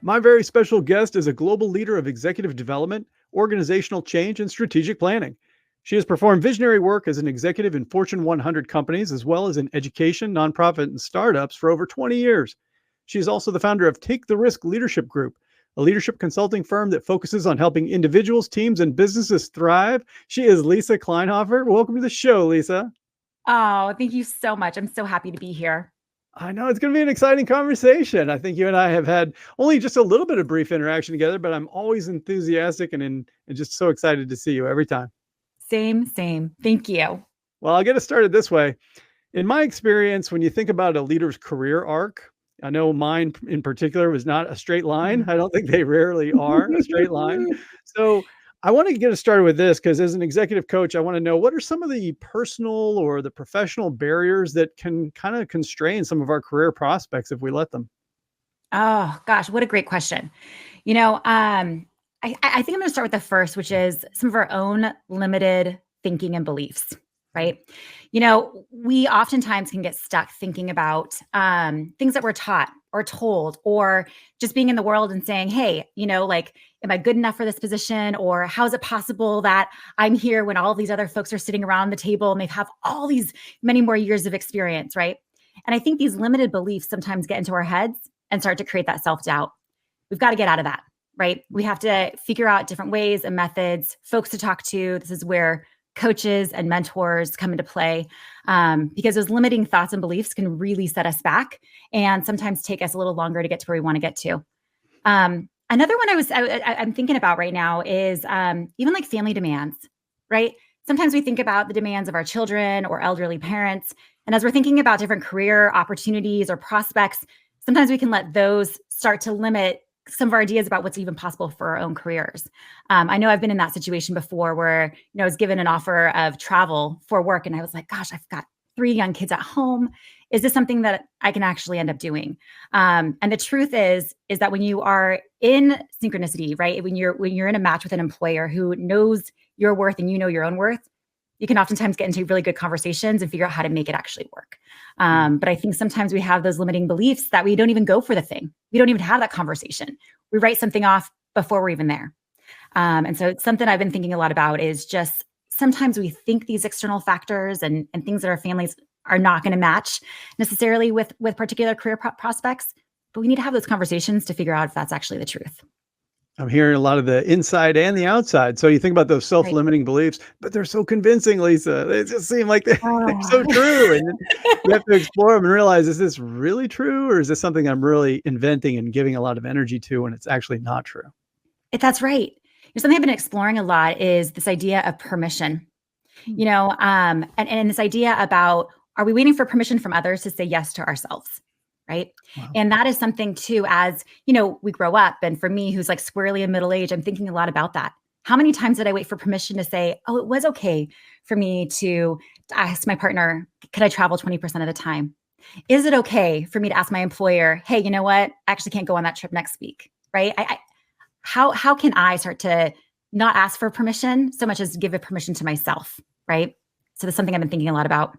My very special guest is a global leader of executive development, organizational change, and strategic planning. She has performed visionary work as an executive in Fortune 100 companies, as well as in education, nonprofit, and startups for over 20 years. She is also the founder of Take the Risk Leadership Group, a leadership consulting firm that focuses on helping individuals, teams, and businesses thrive. She is Lisa Kleinhofer. Welcome to the show, Lisa. Oh, thank you so much. I'm so happy to be here. I know it's going to be an exciting conversation. I think you and I have had only just a little bit of brief interaction together, but I'm always enthusiastic and just so excited to see you every time. Same, same. Thank you. Well, I'll get us started this way. In my experience, when you think about a leader's career arc, I know mine in particular was not a straight line. I don't think they rarely are a straight line. So I want to get us started with this because as an executive coach, I want to know what are some of the personal or the professional barriers that can kind of constrain some of our career prospects if we let them? Oh gosh, what a great question. I think I'm going to start with the first, which is some of our own limited thinking and beliefs, right? We oftentimes can get stuck thinking about things that we're taught or told, or just being in the world and saying, hey, am I good enough for this position? Or how is it possible that I'm here when all these other folks are sitting around the table and they have all these many more years of experience, right? And I think these limited beliefs sometimes get into our heads and start to create that self-doubt. We've got to get out of that, right? We have to figure out different ways and methods, folks to talk to. This is where coaches and mentors come into play, because those limiting thoughts and beliefs can really set us back and sometimes take us a little longer to get to where we want to get to. Another one I'm thinking about right now is even like family demands, right? Sometimes we think about the demands of our children or elderly parents. And as we're thinking about different career opportunities or prospects, sometimes we can let those start to limit some of our ideas about what's even possible for our own careers. I know I've been in that situation before where, I was given an offer of travel for work and I was like, gosh, I've got 3 young kids at home. Is this something that I can actually end up doing? And the truth is that when you are in synchronicity, right? When you're in a match with an employer who knows your worth and you know your own worth, you can oftentimes get into really good conversations and figure out how to make it actually work. But I think sometimes we have those limiting beliefs that we don't even go for the thing. We don't even have that conversation. We write something off before we're even there. And so it's something I've been thinking a lot about is just sometimes we think these external factors and things that our families are not going to match necessarily with particular career prospects, but we need to have those conversations to figure out if that's actually the truth. I'm hearing a lot of the inside and the outside. So you think about those Right. self-limiting beliefs, but they're so convincing, Lisa. They just seem like they're so Oh. true. And then you have to explore them and realize, is this really true? Or is this something I'm really inventing and giving a lot of energy to when it's actually not true? That's right. Something I've been exploring a lot is this idea of permission, and this idea about, are we waiting for permission from others to say yes to ourselves? Right. Wow. And that is something too, as we grow up. And for me, who's like squarely in middle age, I'm thinking a lot about that. How many times did I wait for permission to say, oh, it was okay for me to ask my partner, could I travel 20% of the time? Is it okay for me to ask my employer, hey, you know what? I actually can't go on that trip next week. Right. How can I start to not ask for permission so much as give it permission to myself? Right. So that's something I've been thinking a lot about.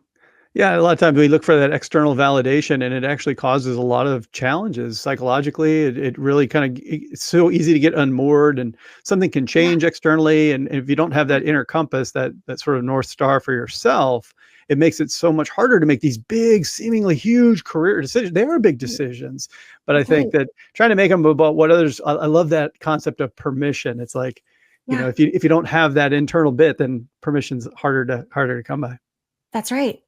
Yeah, a lot of times we look for that external validation and it actually causes a lot of challenges psychologically. It really it's so easy to get unmoored and something can Yeah. change externally. And if you don't have that inner compass, that sort of North Star for yourself, it makes it so much harder to make these big, seemingly huge career decisions. They are big decisions, but I think Right. that trying to make them about what others, I love that concept of permission. It's like, Yeah. if you don't have that internal bit, then permission's harder to come by. That's right.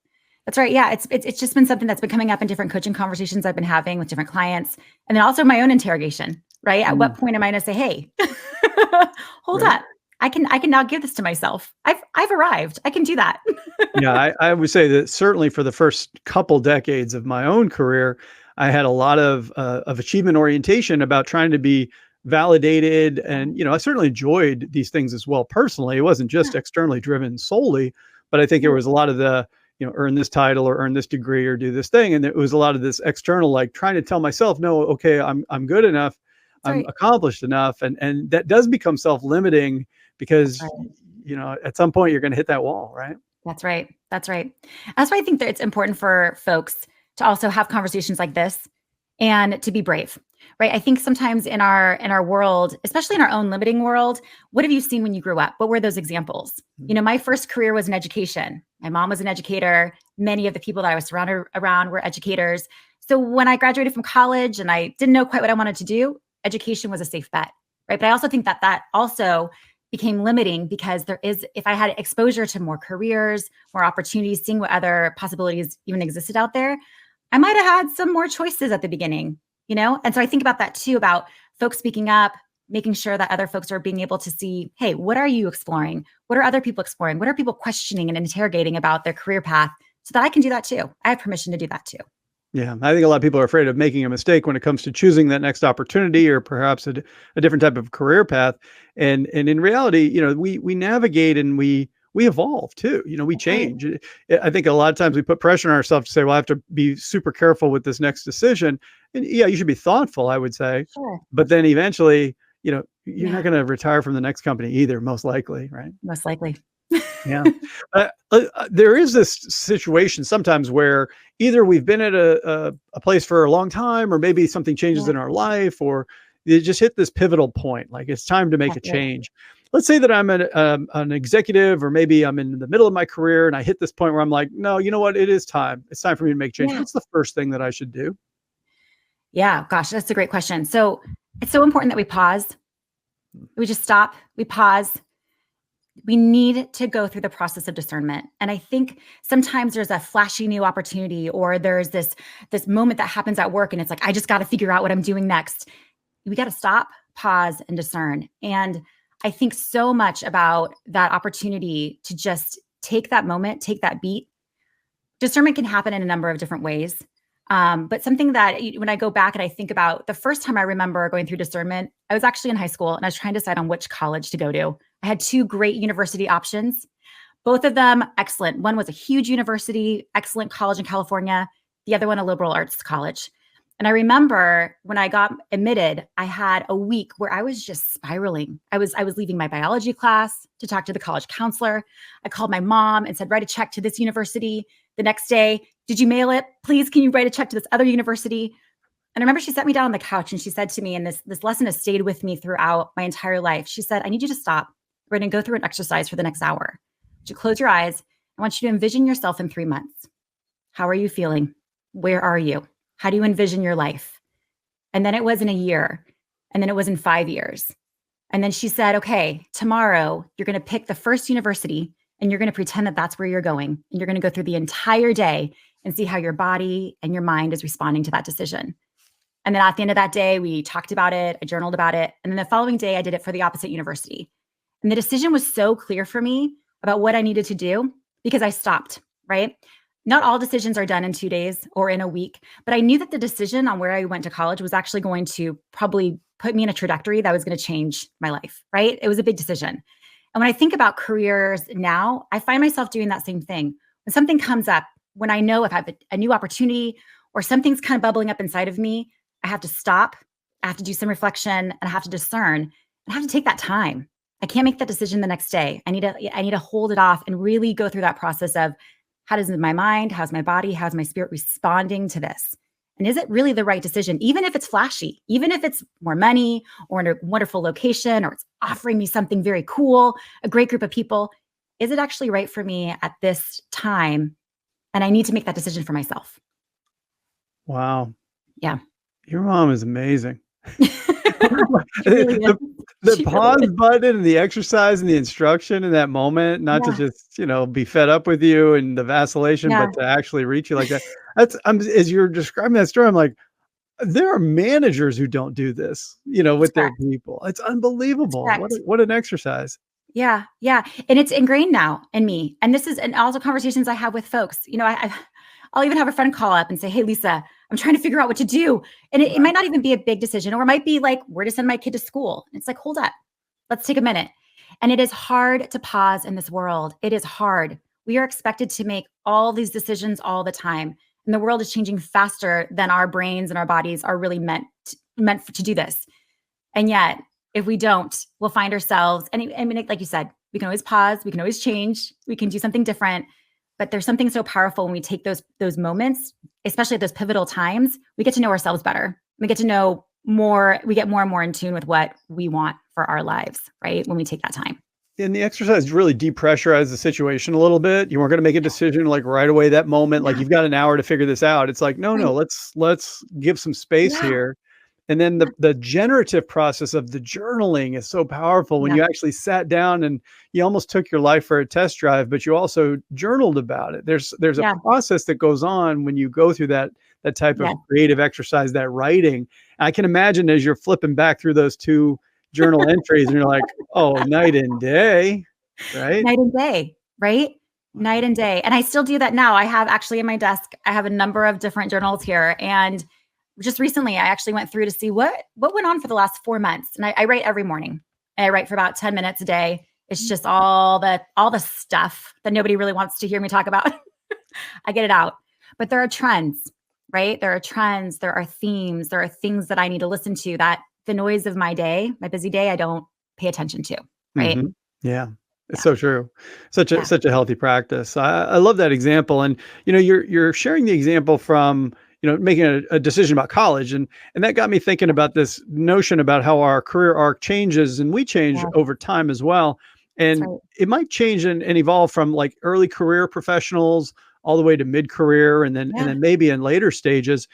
That's right. Yeah, it's just been something that's been coming up in different coaching conversations I've been having with different clients, and then also my own interrogation. Right? At what point am I going to say, "Hey, hold Right. up, I can now give this to myself. I've arrived. I can do that." Yeah, I would say that certainly for the first couple decades of my own career, I had a lot of achievement orientation about trying to be validated, and I certainly enjoyed these things as well personally. It wasn't Yeah. just externally driven solely, but I think there Right. was a lot of the earn this title or earn this degree or do this thing, and it was a lot of this external, like trying to tell myself, no, okay, I'm good enough, That's I'm right. accomplished enough, and that does become self-limiting That's because right. at some point you're going to hit that wall, right? That's right. That's right. That's why I think that it's important for folks to also have conversations like this and to be brave. right? I think sometimes in our world, especially in our own limiting world, what have you seen when you grew up? What were those examples? You know, my first career was in education. My mom was an educator. Many of the people that I was surrounded around were educators. So when I graduated from college and I didn't know quite what I wanted to do, education was a safe bet, right? But I also think that that also became limiting because if I had exposure to more careers, more opportunities, seeing what other possibilities even existed out there, I might have had some more choices at the beginning, you know? And so I think about that too, about folks speaking up, making sure that other folks are being able to see, hey, what are you exploring? What are other people exploring? What are people questioning and interrogating about their career path so that I can do that too? I have permission to do that too. Yeah, I think a lot of people are afraid of making a mistake when it comes to choosing that next opportunity or perhaps a different type of career path. And in reality, we navigate and we evolve too. We That's right. change. I think a lot of times we put pressure on ourselves to say, well, I have to be super careful with this next decision. And yeah, you should be thoughtful, I would say. Sure. But then eventually, you're not Yeah, going to retire from the next company either, most likely, right? most likely. Yeah. There is this situation sometimes where either we've been at a place for a long time, or maybe something changes Yeah, in our life, or you just hit this pivotal point, like it's time to make a that's right. change. Let's say that I'm an executive, or maybe I'm in the middle of my career and I hit this point where I'm like, no, you know what? It is time. It's time for me to make change. Yeah. What's the first thing that I should do? Yeah. Gosh, that's a great question. So it's so important that we pause. We just stop, we pause. We need to go through the process of discernment. And I think sometimes there's a flashy new opportunity, or there's this moment that happens at work and it's like, I just got to figure out what I'm doing next. We got to stop, pause, and discern. And I think so much about that opportunity to just take that moment, take that beat. Discernment can happen in a number of different ways. But something that when I go back and I think about the first time I remember going through discernment, I was actually in high school and I was trying to decide on which college to go to. I had two great university options, both of them excellent. One was a huge university, excellent college in California, the other one a liberal arts college. And I remember when I got admitted, I had a week where I was just spiraling. I was leaving my biology class to talk to the college counselor. I called my mom and said, write a check to this university. The next day, did you mail it? Please, can you write a check to this other university? And I remember she sat me down on the couch and she said to me, and this lesson has stayed with me throughout my entire life. She said, I need you to stop. We're going to go through an exercise for the next hour. Would you close your eyes? I want you to envision yourself in 3 months. How are you feeling? Where are you? How do you envision your life? And then it was in a year. And then it was in 5 years. And then she said, okay, tomorrow you're going to pick the first university and you're going to pretend that that's where you're going. And you're going to go through the entire day and see how your body and your mind is responding to that decision. And then at the end of that day, we talked about it. I journaled about it. And then the following day, I did it for the opposite university. And the decision was so clear for me about what I needed to do because I stopped, right? Not all decisions are done in 2 days or in a week, but I knew that the decision on where I went to college was actually going to probably put me in a trajectory that was going to change my life, right? It was a big decision. And when I think about careers now, I find myself doing that same thing. When something comes up, when I know if I have a new opportunity or something's kind of bubbling up inside of me, I have to stop, I have to do some reflection, and I have to discern, and I have to take that time. I can't make that decision the next day. I need to hold it off and really go through that process of how does my mind, how's my body, how's my spirit responding to this? And is it really the right decision? Even if it's flashy, even if it's more money or in a wonderful location, or it's offering me something very cool, a great group of people, is it actually right for me at this time? And I need to make that decision for myself. Wow. Yeah. Your mom is amazing. She really is. The She really pause is. button and the exercise and the instruction in that moment, not to Yeah. just, be fed up with you and the vacillation, Yeah. but to actually reach you like that. As you're describing that story, I'm like, there are managers who don't do this, That's with their correct. people. It's That's unbelievable. correct. What an exercise. Yeah, yeah, and it's ingrained now in me, and this is and also conversations I have with folks. I'll even have a friend call up and say, "Hey, Lisa, I'm trying to figure out what to do," and it might not even be a big decision, or it might be like where to send my kid to school. And it's like, hold up, let's take a minute. And it is hard to pause in this world. It is hard. We are expected to make all these decisions all the time, and the world is changing faster than our brains and our bodies are really meant to do this. And yet, if we don't, we'll find ourselves, and I mean, like you said, we can always pause, we can always change, we can do something different. But there's something so powerful when we take those moments, especially at those pivotal times, we get to know ourselves better. We get to know we get more and more in tune with what we want for our lives, right? When we take that time. And the exercise really depressurized the situation a little bit. You weren't going to make a decision like right away that moment. Like Yeah. you've got an hour to figure this out. It's like, no, Right. let's give some space Yeah. here. And then the generative process of the journaling is so powerful when Yeah. you actually sat down and you almost took your life for a test drive, but you also journaled about it. There's a Yeah. process that goes on when you go through that type of Yeah. creative exercise, that writing. I can imagine as you're flipping back through those two journal entries and you're like, oh, night and day, right? Night and day, right? Night and day. And I still do that now. I have actually in my desk, I have a number of different journals here. And just recently, I actually went through to see what went on for the last 4 months. And I write every morning. And I write for about 10 minutes a day. It's just all the stuff that nobody really wants to hear me talk about. I get it out. But there are trends, right? There are trends, there are themes, there are things that I need to listen to that the noise of my day, my busy day, I don't pay attention to, right? Mhm. Yeah. It's Yeah. so true. Such Yeah. a healthy practice. I love that example. And you're sharing the example from, making a decision about college. And that got me thinking about this notion about how our career arc changes and we change Yeah. over time as well. That's And right. it might change and evolve from like early career professionals all the way to mid-career and Yeah. then maybe in later stages.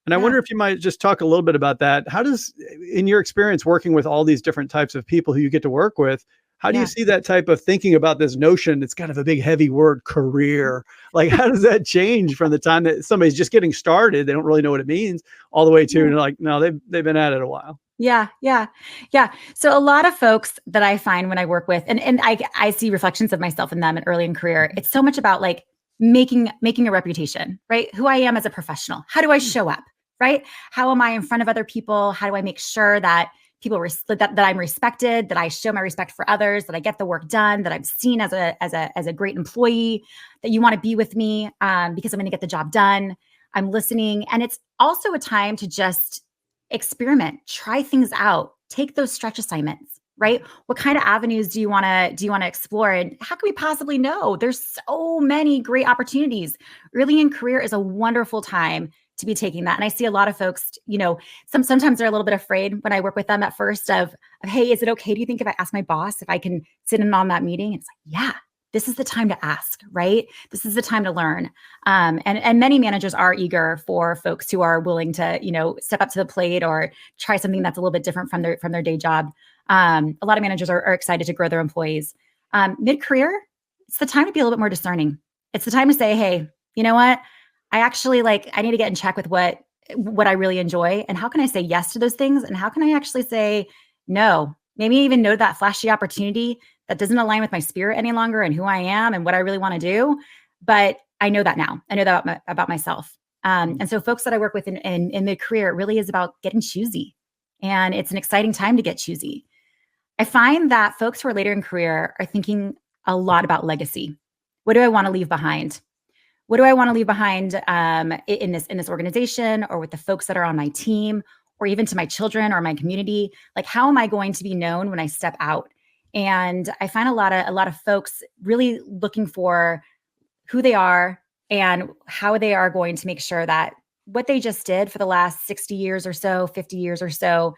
And I Yeah. wonder if you might just talk a little bit about that. How does, in your experience working with all these different types of people who you get to work with, how do you Yeah. see that type of thinking about this notion? It's kind of a big, heavy word, career. Like, how does that change from the time that somebody's just getting started? They don't really know what it means, all the way to like, no, they've been at it a while. Yeah, yeah, yeah. So a lot of folks that I find when I work with, and I see reflections of myself in them early in career. It's so much about like making a reputation, right? Who I am as a professional. How do I show up, right? How am I in front of other people? How do I make sure that people that I'm respected, that I show my respect for others, that I get the work done, that I'm seen as a great employee, that you want to be with me because I'm going to get the job done. I'm listening, and it's also a time to just experiment, try things out, take those stretch assignments, right? What kind of avenues do you want to explore, and how can we possibly know? There's so many great opportunities. Early in career is a wonderful time to be taking that. And I see a lot of folks, sometimes they're a little bit afraid when I work with them at first of, hey, is it okay? Do you think if I ask my boss if I can sit in on that meeting? And it's like, yeah, this is the time to ask, right? This is the time to learn. And many managers are eager for folks who are willing to, step up to the plate or try something that's a little bit different from their day job. A lot of managers are excited to grow their employees. Mid-career, it's the time to be a little bit more discerning. It's the time to say, hey, you know what? I actually I need to get in check with what I really enjoy, and how can I say yes to those things, and how can I actually say no? Maybe even know that flashy opportunity that doesn't align with my spirit any longer and who I am and what I really want to do. But I know that now. I know that about myself. And so folks that I work with in mid-career, it really is about getting choosy. And it's an exciting time to get choosy. I find that folks who are later in career are thinking a lot about legacy. What do I want to leave behind? What do I want to leave behind in this organization, or with the folks that are on my team, or even to my children or my community? Like, how am I going to be known when I step out? And I find a lot of folks really looking for who they are and how they are going to make sure that what they just did for the last 60 years or so, 50 years or so,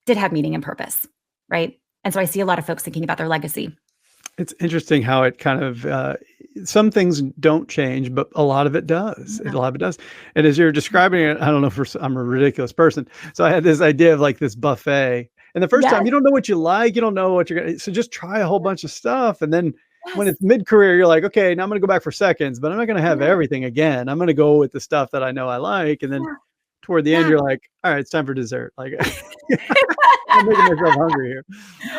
did have meaning and purpose, right? And so I see a lot of folks thinking about their legacy. It's interesting how it kind of, some things don't change, but a lot of it does. A Yeah. lot of it does. And as you're describing it, I don't know if I'm a ridiculous person. So I had this idea of like this buffet. And the first time Yes. you don't know what you like, you don't know what you're going to, so just try a whole bunch of stuff. And then when Yes. it's mid-career, you're like, okay, now I'm going to go back for seconds, but I'm not going to have Yeah. everything again. I'm going to go with the stuff that I know I like. And then Yeah. toward the end, Yeah. you're like, all right, it's time for dessert. Like, I'm making myself hungry here.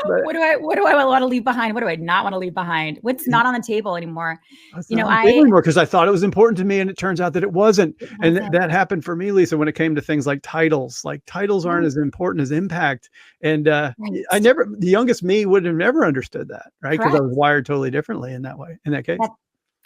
But What do I want to leave behind? What do I not want to leave behind? What's not on the table anymore? it's You not know, on the table I anymore because I thought it was important to me, and it turns out that it wasn't. it And wasn't. that happened for me, Lisa, when it came to things like titles. Like titles aren't Right. as important as impact. And Right. the youngest me would have never understood that, right? Because I Correct. was wired totally differently in that way, in that case. That,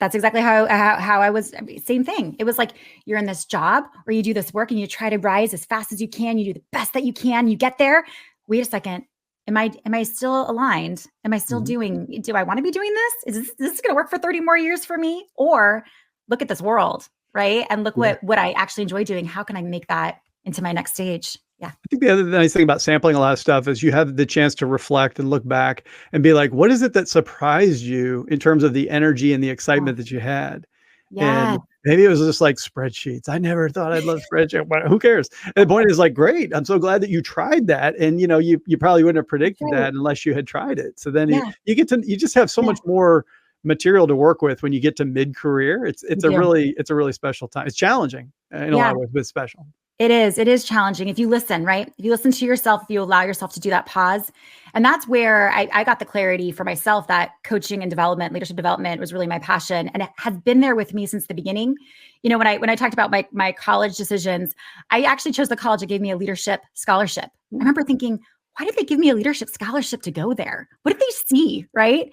that's exactly how I was. I mean, same thing. It was like you're in this job or you do this work and you try to rise as fast as you can. You do the best that you can. You get there. Wait a second. Am I still aligned? Am I still Mhm. do I want to be doing this? Is this going to work for 30 more years for me? Or look at this world, right? And look Yeah. what I actually enjoy doing. How can I make that into my next stage? Yeah. I think the other nice thing about sampling a lot of stuff is you have the chance to reflect and look back and be like, what is it that surprised you in terms of the energy and the Oh, excitement that you had? yeah. And maybe it was just like spreadsheets. I never thought I'd love spreadsheets, but who cares? And the point is like, great. I'm so glad that you tried that. And you probably wouldn't have That's predicted right. that unless you had tried it. So then Yeah. you just have so Yeah. much more material to work with when you get to mid-career. You do. It's a really special time. It's challenging in a lot Yeah. of ways, but special. It is. It is challenging if you listen, right? If you listen to yourself, if you allow yourself to do that pause. And that's where I got the clarity for myself that coaching and development, leadership development was really my passion. And it has been there with me since the beginning. When I talked about my college decisions, I actually chose the college that gave me a leadership scholarship. I remember thinking, why did they give me a leadership scholarship to go there? What did they see? Right.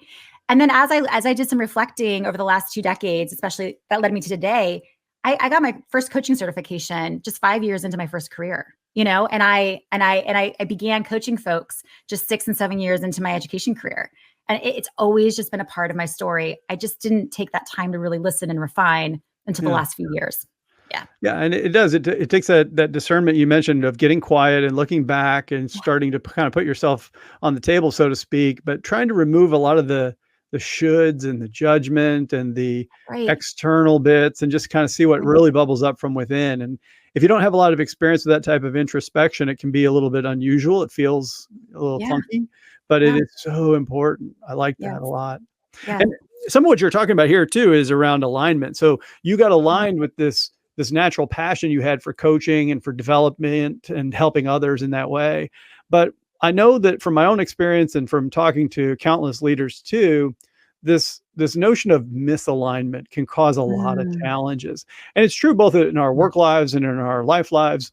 And then as I did some reflecting over the last 2 decades, especially that led me to today, I got my first coaching certification just 5 years into my first career, and I began coaching folks just 6 and 7 years into my education career. And it's always just been a part of my story. I just didn't take that time to really listen and refine until the Yeah. last few years. Yeah. Yeah, and it does. It takes that discernment you mentioned of getting quiet and looking back and Yeah. starting to kind of put yourself on the table, so to speak, but trying to remove a lot of the shoulds and the judgment and the Right. external bits and just kind of see what Yeah. really bubbles up from within. And if you don't have a lot of experience with that type of introspection, it can be a little bit unusual. It feels a little Yeah. clunky, but it Yeah. is so important. I like that a Yes. lot. Yeah. And some of what you're talking about here too is around alignment. So you got Yeah. aligned with this natural passion you had for coaching and for development and helping others in that way. But I know that from my own experience and from talking to countless leaders too, this notion of misalignment can cause a lot of Mm. challenges. And it's true both in our work lives and in our life lives.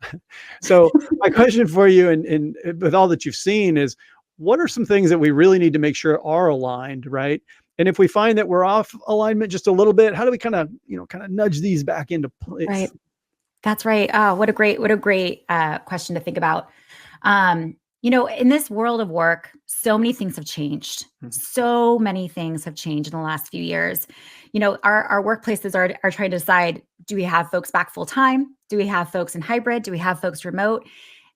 So my question for you and with all that you've seen is what are some things that we really need to make sure are aligned, right? And if we find that we're off alignment just a little bit, how do we kind of nudge these back into Right. place? That's right. Oh, what a great question to think about. In this world of work, so many things have changed. Mhm. So many things have changed in the last few years. Our workplaces are trying to decide: do we have folks back full time? Do we have folks in hybrid? Do we have folks remote?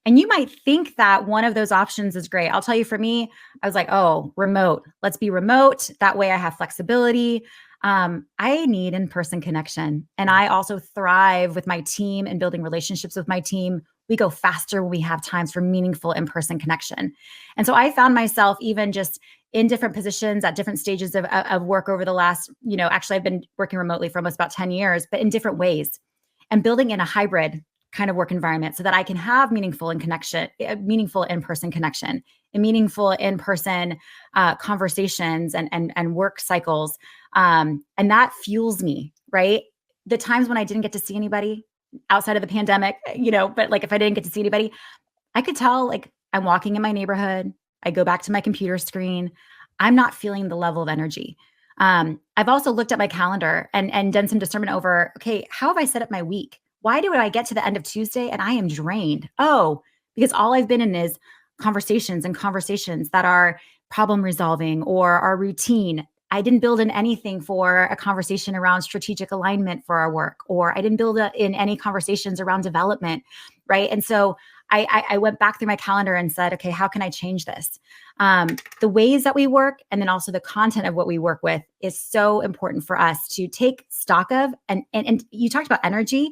And you might think that one of those options is great. I'll tell you, for me, I was like, oh, remote. Let's be remote. That way I have flexibility. I need in-person connection. And I also thrive with my team and building relationships with my team. We go faster when we have times for meaningful in-person connection. And so I found myself even just in different positions at different stages of work over the last, actually I've been working remotely for almost about 10 years, but in different ways, and building in a hybrid kind of work environment so that I can have meaningful in-person connection, and meaningful in-person conversations and work cycles. And that fuels me, right? The times when I didn't get to see anybody outside of the pandemic, but like if I didn't get to see anybody, I could tell, like, I'm walking in my neighborhood. I go back to my computer screen. I'm not feeling the level of energy. I've also looked at my calendar and done some discernment over, okay, how have I set up my week? Why do I get to the end of Tuesday and I am drained? Oh, because all I've been in is conversations that are problem resolving or are routine. I didn't build in anything for a conversation around strategic alignment for our work, or I didn't build in any conversations around development, right? And so I went back through my calendar and said, okay, how can I change this? The ways that we work, and then also the content of what we work with, is so important for us to take stock of. And you talked about energy.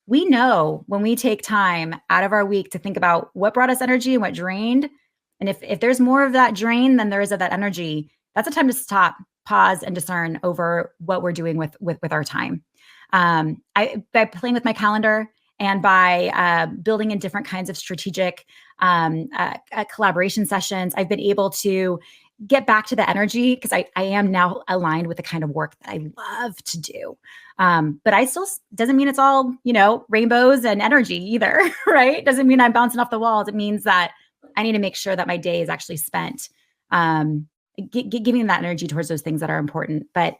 We know when we take time out of our week to think about what brought us energy and what drained. And if there's more of that drain than there is of that energy, that's a time to stop, pause, and discern over what we're doing with our time. By playing with my calendar and by building in different kinds of strategic collaboration sessions, I've been able to get back to the energy, because I am now aligned with the kind of work that I love to do. But I still, doesn't mean it's all, rainbows and energy either, right? Doesn't mean I'm bouncing off the walls. It means that I need to make sure that my day is actually spent giving that energy towards those things that are important. But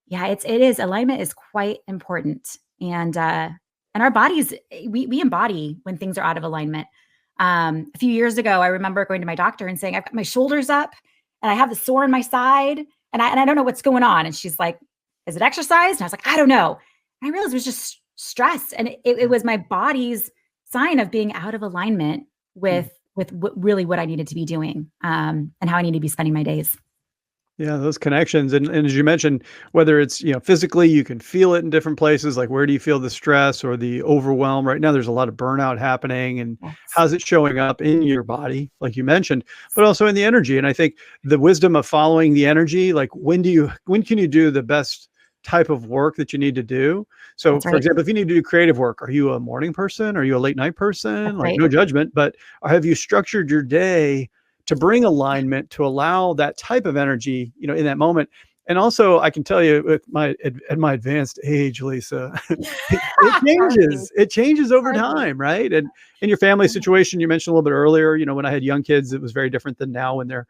yeah, alignment is quite important. And our bodies, we embody when things are out of alignment. A few years ago, I remember going to my doctor and saying, I've got my shoulders up and I have the sore in my side, and I don't know what's going on. And she's like, is it exercise? And I was like, I don't know. And I realized it was just stress. And it was my body's sign of being out of alignment with really what I needed to be doing, and how I need to be spending my days. Yeah, those connections. And as you mentioned, whether it's, physically, you can feel it in different places, like where do you feel the stress or the overwhelm? Right now, there's a lot of burnout happening. And Yes. how's it showing up in your body, like you mentioned, but also in the energy? And I think the wisdom of following the energy, like when can you do the best type of work that you need to do? So, That's for right. example, if you need to do creative work, are you a morning person? Are you a late night person? That's Like, right. no judgment, but have you structured your day to bring alignment, to allow that type of energy, in that moment? And also, I can tell you with at my advanced age, Lisa, it Hardly. changes. It changes over Hardly. time, right? And in your family situation, you mentioned a little bit earlier, when I had young kids, it was very different than now when they're,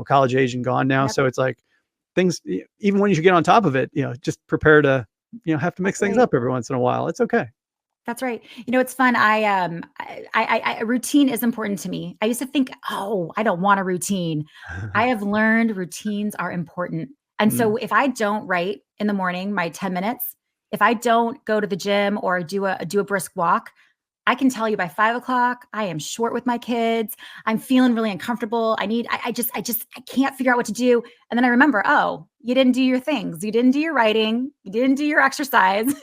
college age and gone now. Yep. So it's like things, even when you should get on top of it, just prepare to, have to mix That's things right. up every once in a while. It's okay. That's right. It's fun. A routine is important to me. I used to think, oh, I don't want a routine. I have learned routines are important. And Mm. so if I don't write in the morning, my 10 minutes, if I don't go to the gym or do a brisk walk, I can tell you by 5 o'clock, I am short with my kids. I'm feeling really uncomfortable. I can't figure out what to do. And then I remember, oh, you didn't do your things. You didn't do your writing. You didn't do your exercise.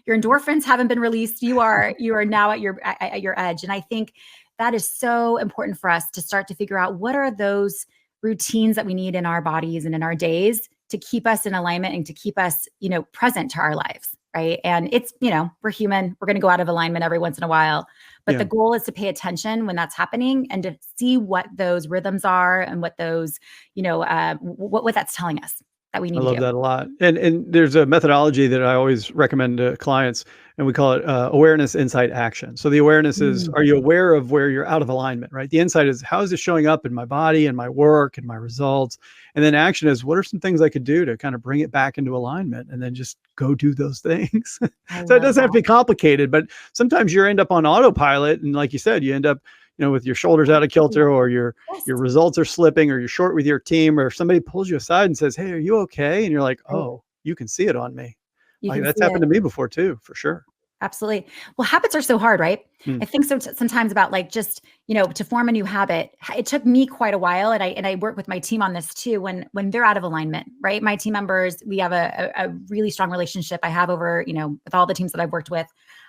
Your endorphins haven't been released. You are now at your edge. And I think that is so important for us to start to figure out what are those routines that we need in our bodies and in our days to keep us in alignment and to keep us, present to our lives. Right. And it's, we're human. We're going to go out of alignment every once in a while. But Yeah. the goal is to pay attention when that's happening and to see what those rhythms are and what those, what that's telling us that we I need to love do. that a lot. And there's a methodology that I always recommend to clients, and we call it awareness, insight, action. So the awareness is, Mm, are you aware of where you're out of alignment, right? The insight is, how is it showing up in my body and my work and my results? And then action is, what are some things I could do to kind of bring it back into alignment, and then just go do those things. I So it love doesn't have to that. be complicated, but sometimes you end up on autopilot. And like you said, you end up, with your shoulders out of Absolutely. kilter, or your Yes. results are slipping, or you're short with your team, or if somebody pulls you aside and says, "Hey, are you okay?" And you're like, Right. "Oh, you can see it on me." You Like can that's see it. happened to me before too, for sure. Absolutely. Well, habits are so hard, right? Mm. I think so sometimes about like just, to form a new habit. It took me quite a while. And I work with my team on this too, when they're out of alignment, right? My team members, we have a really strong relationship I have over, with all the teams that I've worked with.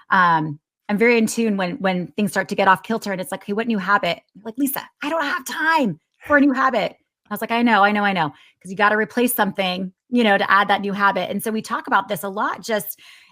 I'm very in tune when things start to get off kilter and it's like, hey, what new habit? Like, Lisa, I don't have time for a new habit. I was like, I know. Because you got to replace something, to add that new habit. And so we talk about this a lot,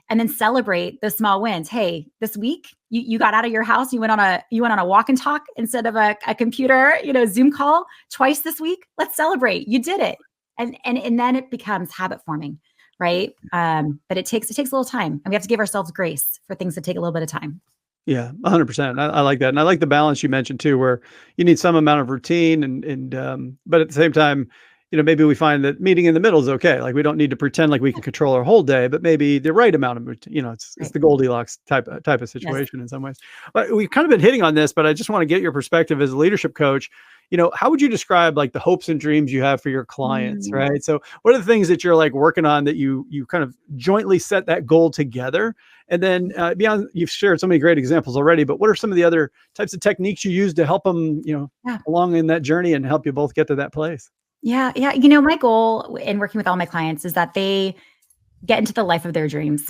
and then celebrate the small wins. Hey, this week you got out of your house, you went on a walk and talk instead of a computer, Zoom call twice this week. Let's celebrate. You did it. And then it becomes habit forming, right? But it takes a little time, and we have to give ourselves grace for things that take a little bit of time. Yeah, 100%. I like that, and I like the balance you mentioned too, where you need some amount of routine, and but at the same time, maybe we find that meeting in the middle is okay. Like we don't need to pretend like we can control our whole day, but maybe the right amount of routine. It's Right. the Goldilocks type of Yes. situation in some ways. But we've kind of been hitting on this, but I just want to get your perspective as a leadership coach. How would you describe like the hopes and dreams you have for your clients, Mm. right? So, what are the things that you're like working on that you kind of jointly set that goal together? And then beyond, you've shared so many great examples already, but what are some of the other types of techniques you use to help them, Yeah. along in that journey and help you both get to that place? Yeah. Yeah. My goal in working with all my clients is that they get into the life of their dreams,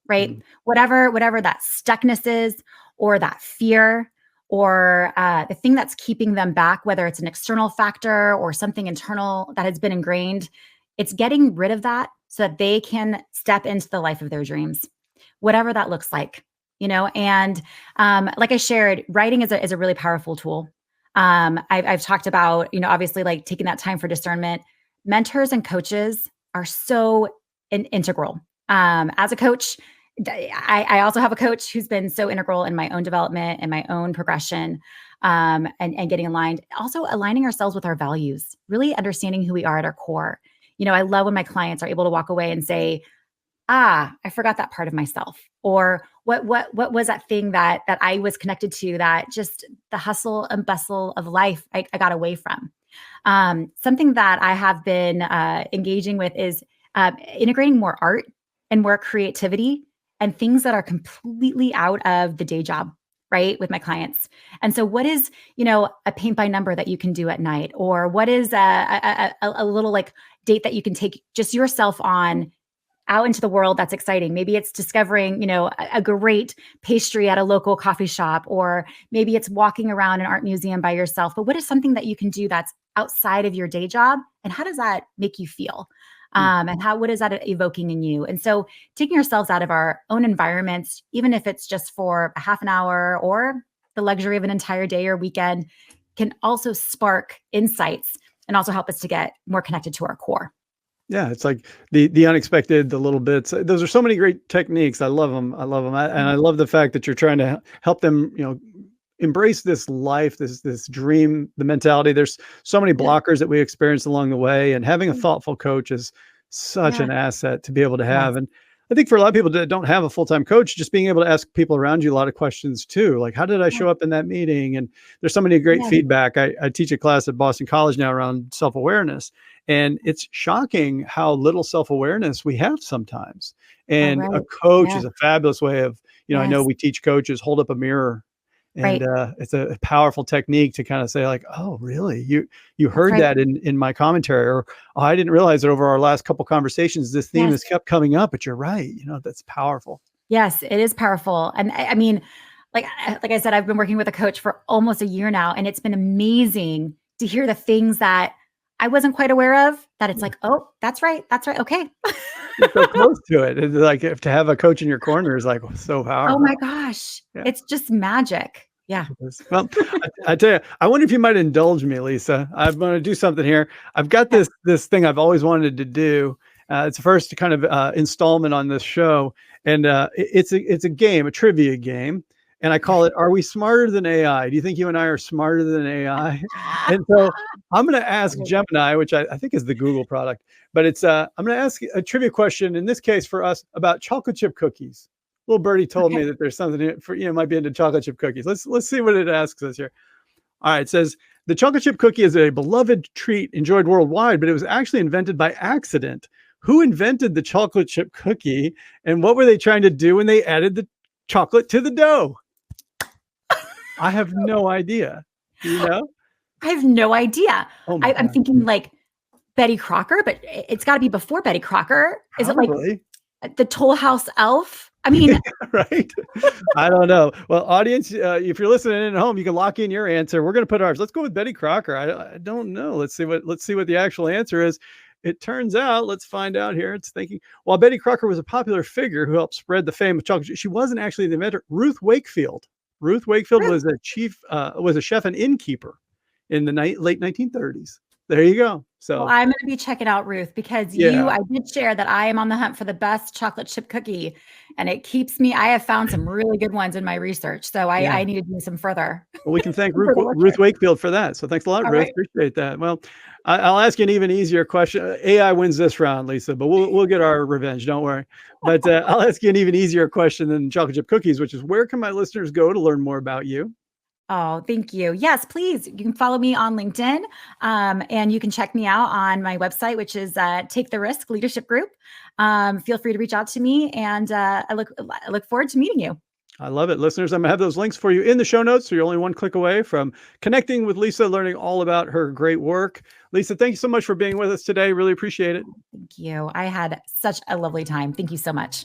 right? Mm. Whatever that stuckness is, or that fear, or the thing that's keeping them back, whether it's an external factor or something internal that has been ingrained, it's getting rid of that so that they can step into the life of their dreams, whatever that looks like. And like I shared, writing is a really powerful tool. I've talked about, obviously like taking that time for discernment. Mentors and coaches are so integral. As a coach, I also have a coach who's been so integral in my own development and my own progression, and getting aligned. Also aligning ourselves with our values, really understanding who we are at our core. I love when my clients are able to walk away and say, I forgot that part of myself. Or what was that thing that I was connected to, that just the hustle and bustle of life I got away from. Something that I have been engaging with is integrating more art and more creativity and things that are completely out of the day job. right, with my clients. And so what is, a paint by number that you can do at night? Or what is a little like date that you can take just yourself on out into the world that's exciting? Maybe it's discovering, a great pastry at a local coffee shop, or maybe it's walking around an art museum by yourself. But what is something that you can do that's outside of your day job? And how does that make you feel? And what is that evoking in you? And so taking ourselves out of our own environments, even if it's just for a half an hour or the luxury of an entire day or weekend, can also spark insights and also help us to get more connected to our core. Yeah, it's like the unexpected, the little bits. Those are so many great techniques. I love them. I love them. And I love the fact that you're trying to help them, embrace this life, this dream, the mentality. There's so many blockers that we experience along the way, and having a thoughtful coach is such an asset to be able to have. And I think for a lot of people that don't have a full-time coach, just being able to ask people around you a lot of questions too, like, how did I show up in that meeting? And there's so many great feedback. I teach a class at Boston College now around self-awareness, and it's shocking how little self-awareness we have sometimes. And a coach is a fabulous way of, I know we teach coaches, hold up a mirror. And it's a powerful technique to kind of say like, oh, really? You heard that in my commentary, or oh, I didn't realize that over our last couple conversations, this theme has kept coming up, but you're right. That's powerful. Yes, it is powerful. And I mean, like I said, I've been working with a coach for almost a year now, and it's been amazing to hear the things that I wasn't quite aware of, that it's like, oh, that's right. Okay. You're so close to it. It's like to have a coach in your corner is like so powerful. Oh my gosh. Yeah. It's just magic. Yeah. Well, I tell you, I wonder if you might indulge me, Lisa. I'm going to do something here. I've got this thing I've always wanted to do. It's the first kind of installment on this show, and it's a game, a trivia game, and I call it "Are we smarter than AI?" Do you think you and I are smarter than AI? And so I'm going to ask Gemini, which I think is the Google product, but it's I'm going to ask a trivia question in this case for us about chocolate chip cookies. Little birdie told me that there's something for, might be into chocolate chip cookies. Let's see what it asks us here. All right. It says the chocolate chip cookie is a beloved treat enjoyed worldwide, but it was actually invented by accident. Who invented the chocolate chip cookie, and what were they trying to do when they added the chocolate to the dough? I have no idea. Do you know? I have no idea. Oh I'm thinking like Betty Crocker, but it's got to be before Betty Crocker. Is it like the Toll House Elf? I mean, right? I don't know. Well, audience, if you're listening in at home, you can lock in your answer. We're going to put ours. Let's go with Betty Crocker. I don't know. Let's see what the actual answer is. It turns out, let's find out here. It's thinking, while Betty Crocker was a popular figure who helped spread the fame of chocolate, she wasn't actually the inventor. Ruth Wakefield was a chef and innkeeper in the late 1930s. There you go. So I'm going to be checking out Ruth, because I did share that I am on the hunt for the best chocolate chip cookie, and it keeps me. I have found some really good ones in my research, so I need to do some further. Well, we can thank Ruth Wakefield for that. So thanks a lot, Ruth. Right. Appreciate that. Well, I'll ask you an even easier question. AI wins this round, Lisa, but we'll get our revenge. Don't worry. But I'll ask you an even easier question than chocolate chip cookies, which is, where can my listeners go to learn more about you? Oh, thank you. Yes, please. You can follow me on LinkedIn, and you can check me out on my website, which is Take the Risk Leadership Group. Feel free to reach out to me, and I look forward to meeting you. I love it. Listeners, I'm going to have those links for you in the show notes, so you're only one click away from connecting with Lisa, learning all about her great work. Lisa, thank you so much for being with us today. Really appreciate it. Thank you. I had such a lovely time. Thank you so much.